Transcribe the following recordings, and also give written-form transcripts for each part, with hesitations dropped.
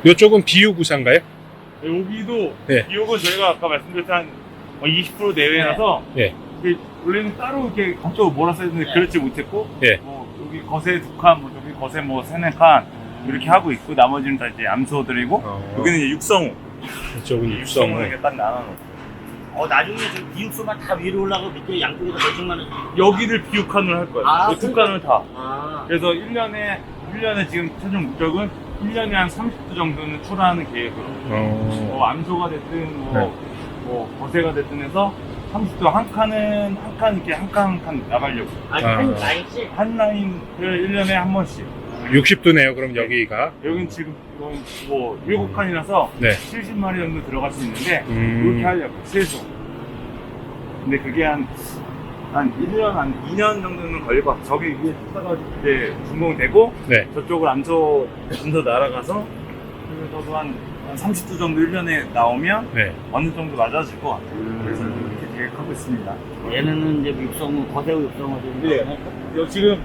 이쪽은 비유구사인가요? 여기도 네. 비용은 저희가 아까 말씀드렸듯이 한 20% 내외라서 예. 이게 원래는 따로 이렇게 각적으로 몰았어야 했는데 그렇지 못했고 예. 뭐 여기 거세 2칸, 뭐 저기 거세 뭐 3-4칸 이렇게 하고 있고 나머지는 다 이제 암소들이고 여기는 이제 육성우. 이쪽은 육성우 육성우. 이렇게 딱 나눠놓고 나중에 저 비육수만 다 위로 올라가고 밑에 양쪽에서 몇십만 원. 여기를 비육칸을 할 거예요. 아, 이 2칸을 다. 아. 그래서 1년에 지금 최종 목적은 1년에 한 30도 정도는 출하하는 계획으로 뭐 암소가 됐든 뭐 거세가 됐든 해서 30도 한 칸은 한 칸 이렇게 한 칸 나가려고 한 라인씩? 한 라인을 1년에 한 번씩 60도네요. 그럼 여기가. 여긴 지금 이건 뭐 7칸이라서 네. 70마리 정도 들어갈 수 있는데 음. 이렇게 하려고 최소. 근데 그게 한 1년, 한 2년 정도는 걸릴 것 같아요. 저기 위에 tus다가 이제 준공되고 네. 저쪽으로 암소 날아가서 그래서 한 30도 정도 1년에 나오면 네. 어느 정도 맞아질 것 같아요. 그래서 이렇게 계획하고 있습니다. 얘네는 이제 육성우, 거세우 육성우들인데. 네. 여기 지금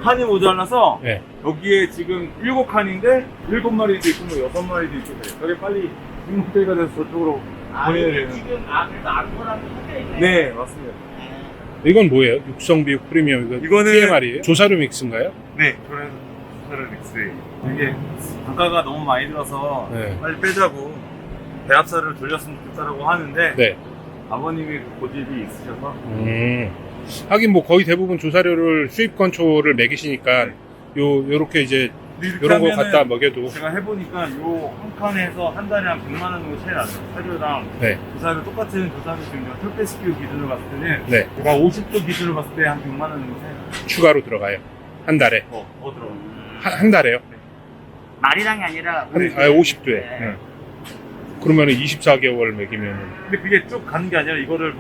칸이 모자라서 네. 여기에 지금 7칸인데 7마리도 있고 뭐 6마리도 있고 그래요. 저게 빨리 등록대가 돼서 저쪽으로 보내야 이게 돼요. 지금, 그래서 암소랑 섞여 있네. 네, 맞습니다. 이건 뭐예요? 육성비육 프리미엄 이거는 TMR이에요? 조사료 믹스인가요? 네, 그래서 스타를 믹스. 이게 단가가 너무 많이 들어서 네. 빨리 빼자고 배합사를 돌렸으면 좋겠다라고 하는데 네. 아버님이 고집이 있으셔서 하긴 뭐 거의 대부분 조사료를 수입 건초를 매기시니까 요렇게 이제 이렇게 요런 거 하면은 갖다 먹여도 제가 해보니까 요 한 칸에서 한 달에 한 100만 원 정도 차이 나요. 사료랑 네. 조사료 똑같은 조사료 지금 털페스키우 기준으로 봤을 때는 네. 제가 50도 기준으로 봤을 때 한 100만 원 정도 차이 나요. 추가로 들어가요. 한 달에. 더 들어가요. 한 달에요? 마리랑이 아니라. 50도에. 네. 그러면 24개월 먹이면은. 근데 그게 쭉 가는 게 아니라 이거를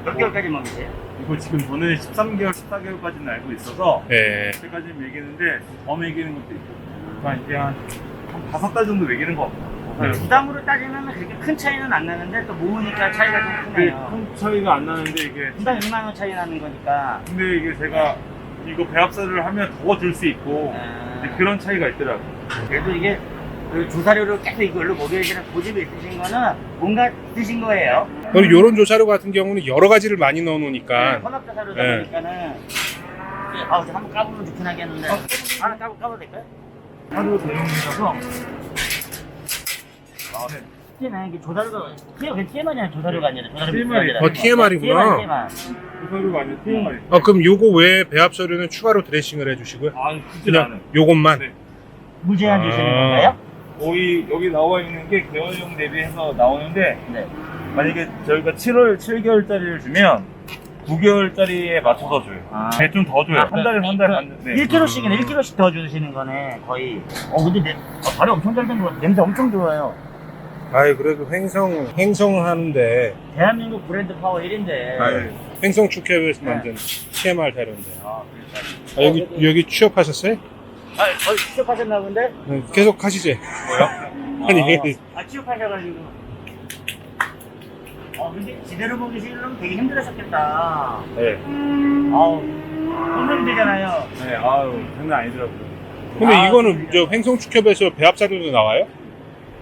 몇 개월까지 먹으세요? 이거 지금 저는 13개월, 14개월까지는 알고 있어서 예. 그때까지는 먹이는데 더 먹이는 것도 있고 그러니까 이게 한 5달 정도 먹이는 것 같아요. 부담으로 따지면 그렇게 큰 차이는 안 나는데 또 모으니까 차이가 좀 그게 크네요. 큰 차이가 안 나는데 이게 분당 2만 원 차이 나는 거니까. 근데 이게 제가 이거 배합사를 하면 더 들 수 있고 이제 그런 차이가 있더라고요. 그래도 이게 그 조사료를 계속 이걸로 먹여야지는 고집이 있으신 거는 뭔가 있으신 거예요. 그리고 요런 조사료 같은 경우는 여러 가지를 많이 넣어 놓으니까. 혼합조사료다 네. 보니까는 한번 까보면 좋긴 하겠는데 하나 까봐도 될까요? 하루 대용이라서 TMI 이게 조사료가 TMI가 아니라 조사료가 아니라 조사료 TMI. 비슷하더라고요. TMR이구나. TMI. 조사료가 아니라 TMI. 그럼 요거 외에 배합서류는 추가로 드레싱을 해주시고요? 아, 굳이 그냥 나는. 요것만? 네. 무제한 주시는 건가요? 여기 나와 있는 게 개월용 대비해서 나오는데 네. 만약에 저희가 7개월짜리를 주면 9개월짜리에 맞춰서 줘요. 네, 좀 더 줘요. 한 달에 반. 네. 1kg씩이네. 1kg씩 더 주시는 거네, 거의. 근데 발이 엄청 잘 된 거 같아. 냄새 엄청 좋아요. 아이, 그래도 횡성 하는데, 대한민국 브랜드 파워 1인데. 횡성 축협에서 네. 만든 TMR 자료인데. 그러니까. 여기 취업하셨어요? 취업하셨나 본데? 네, 계속 하시죠. 아니, 취업하셔가지고. 근데 제대로 먹이시려면 되게 힘들으셨겠다. 네. 너무 힘들잖아요. 네, 장난 아니더라고요. 근데 이거는 저 횡성 축협에서 배합 자료도 나와요?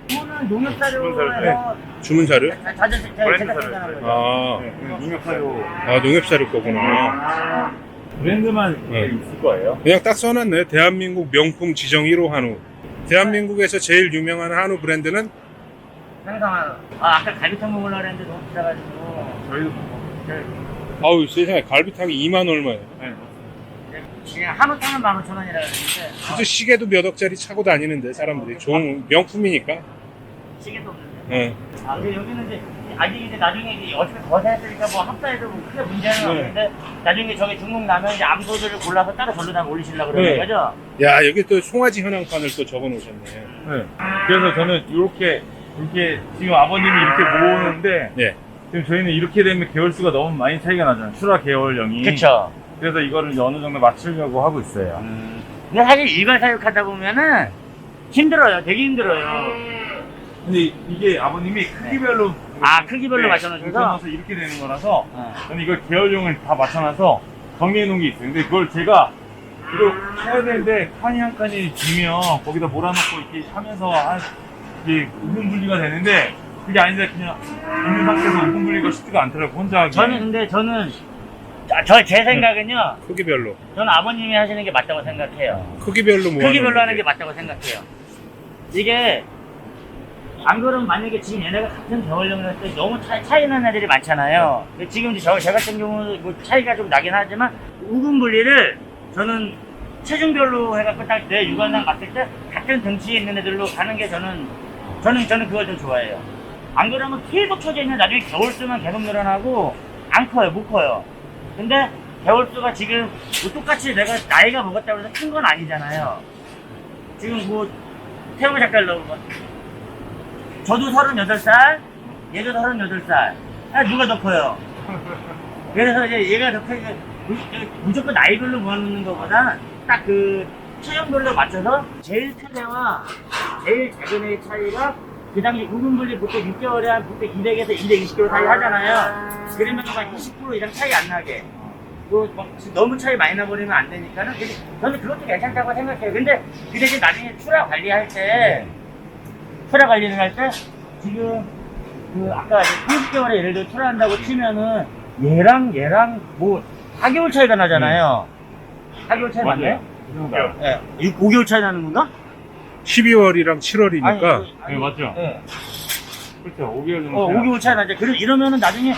이거는 농협사료에서 주문 자료? 자주 제작한다는 거죠. 네, 농협사료. 농협 자료 거구나. 브랜드만 네. 있을 거예요. 그냥 딱 써놨네. 대한민국 명품 지정 1호 한우. 대한민국에서 제일 유명한 한우 브랜드는? 항상 아까 갈비탕 먹으려고 했는데 너무 비싸가지고. 저희도 아우, 세상에 갈비탕이 2만 얼마예요. 네. 그냥 한우탕은 15,000원이라 그랬는데. 진짜 시계도 몇 억짜리 차고 다니는데 사람들이 좋은 명품이니까. 시계도 없는데. 네. 근데 여기는 이제 아직 이제 나중에 이제 어차피 더 했으니까 뭐 합사해도 뭐 크게 문제는 네. 없는데 나중에 저게 중국 나면 이제 암소들을 골라서 따로 절로다 올리시려고 그러는 네. 거죠? 야, 여기 또 송아지 현황판을 또 적어 놓으셨네. 네. 그래서 저는 이렇게 지금 아버님이 이렇게 모으는데 네. 지금 저희는 이렇게 되면 개월수가 너무 많이 차이가 나잖아요. 출하 개월령이. 그쵸. 그래서 이거를 어느 정도 맞추려고 하고 있어요. 근데 사실 일괄 사육하다 보면은 힘들어요. 되게 힘들어요. 근데 이게 아버님이 크기별로 크기별로 맞춰놓으셔서? 맞춰놔서 이렇게 되는 거라서 저는 이걸 계열용을 다 맞춰놔서 정리해 놓은 게 있어요. 근데 그걸 제가 그리고 해야 되는데 칸이 한 칸이 지면 거기다 몰아넣고 이렇게 하면서 이게 우분 분리가 되는데 그게 아닌데 그냥 있는 상태에서 우분 분리가 쉽지가 않더라고 혼자 하기. 저는 제 생각은요. 크기별로. 저는 아버님이 하시는 게 맞다고 생각해요. 크기별로 모아놓는 크기별로 하는 게 맞다고 생각해요. 이게 안 그러면 만약에 지금 얘네가 같은 겨울용을 할 때 너무 차이 나는 애들이 많잖아요. 근데 지금 이제 저 같은 경우는 뭐 차이가 좀 나긴 하지만 우분 분리를 저는 체중별로 해갖고 딱 내 육안상 봤을 때 같은 등치에 있는 애들로 가는 게 저는 그걸 좀 좋아해요. 안 그러면 계속 쳐져 있는 나중에 겨울수만 계속 늘어나고 안 커요, 못 커요. 근데 겨울수가 지금 뭐 똑같이 내가 나이가 먹었다고 해서 큰 건 아니잖아요. 지금 뭐 태호 작가를 넣어봐. 저도 38살, 얘도 38살. 누가 더 커요? 그래서 이제 얘가 더 크게 무조건 나이별로 모아놓는 것보다 딱 그 체형별로 맞춰서 제일 큰 애와 제일 작은 애의 차이가 그 당시 우분분리 보통 6개월에 한 보통 200에서 220kg 사이 하잖아요. 그러면 한 20% 이상 차이 안 나게. 너무 차이 많이 나버리면 안 되니까는 저는 그것도 괜찮다고 생각해요. 근데 그 대신 나중에 출하 관리할 때 출하 관리를 할 때 지금 그 아까 30개월에 예를 들어 출하한다고 치면은 얘랑 뭐 4개월 차이가 나잖아요. 4개월 차이 맞나요? 네. 5개월 차이 나는 건가? 12월이랑 7월이니까. 네, 맞죠? 네. 그렇죠. 5개월 정도. 5개월 차이 나죠. 이러면은 나중에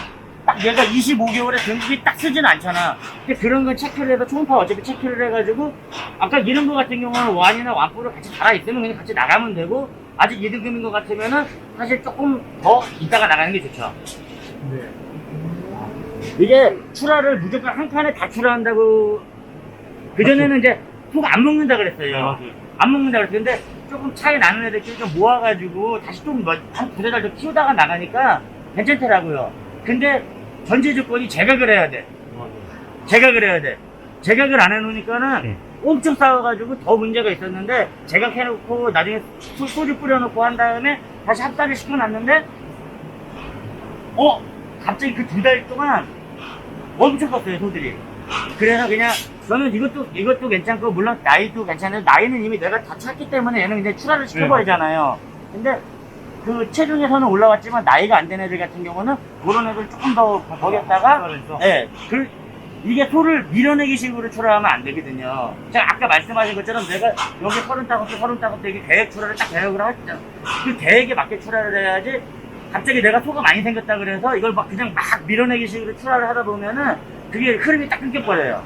딱 얘가 25개월에 등급이 딱 쓰진 않잖아. 근데 그런 건 체크를 해서 초음파 어차피 체크를 해가지고 아까 이런 거 같은 경우는 완이나 완뿔을 같이 달아있으면 그냥 같이 나가면 되고 아직 2등급인 것 같으면은 사실 조금 더 이따가 나가는 게 좋죠. 네. 이게 출하를 무조건 한 칸에 다 출하한다고 그전에는 이제 푹 안 먹는다 그랬어요. 네, 맞아요. 안 먹는다 그랬어요. 근데 조금 차이 나는 애들끼리 좀 모아가지고 다시 좀 한 두세 달 더 키우다가 나가니까 괜찮더라고요. 근데 전제 조건이 제각을 해야 돼. 제각을 해야 돼. 제각을 안 해놓으니까는 엄청 싸워가지고 더 문제가 있었는데 제각해놓고 나중에 소주 뿌려놓고 한 다음에 다시 합사를 시켜놨는데 갑자기 그 2달 동안 엄청 컸어요 소들이. 그래서 그냥 저는 이것도 괜찮고 물론 나이도 괜찮아요. 나이는 이미 내가 다 찼기 때문에 얘는 그냥 출하를 시켜버리잖아요. 근데 그 체중에서는 올라왔지만 나이가 안 된 애들 같은 경우는 그런 애들 조금 더 버렸다가 이게 소를 밀어내기 식으로 출하하면 안 되거든요. 제가 아까 말씀하신 것처럼 내가 여기 35대 이게 계획 출하를 딱 계획을 했죠. 그 계획에 맞게 출하를 해야지 갑자기 내가 소가 많이 생겼다 그래서 이걸 그냥 막 밀어내기 식으로 출하를 하다 보면은 그게 흐름이 딱 끊겨버려요.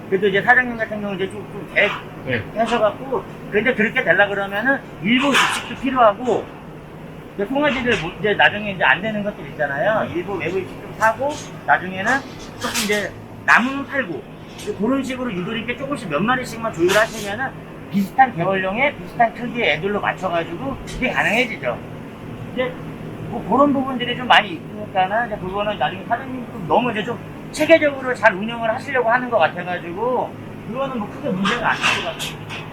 그래도 이제 사장님 같은 경우는 이제 좀 계획 하셔갖고 근데 그렇게 되려 그러면은 일부 입식도 필요하고 송아지들 이제 나중에 이제 안 되는 것들 있잖아요. 일부 외부 입식 좀 사고 나중에는 조금 이제 남으면 팔고 그런 식으로 유도리 있게 조금씩 몇 마리씩만 조율하시면은 비슷한 개월령에 비슷한 크기의 애들로 맞춰가지고 그게 가능해지죠. 이제 뭐 그런 부분들이 좀 많이 있으니까는 이제 그거는 나중에 사장님도 너무 이제 좀 체계적으로 잘 운영을 하시려고 하는 것 같아가지고 그거는 뭐 크게 문제가 안 될 것 같아요.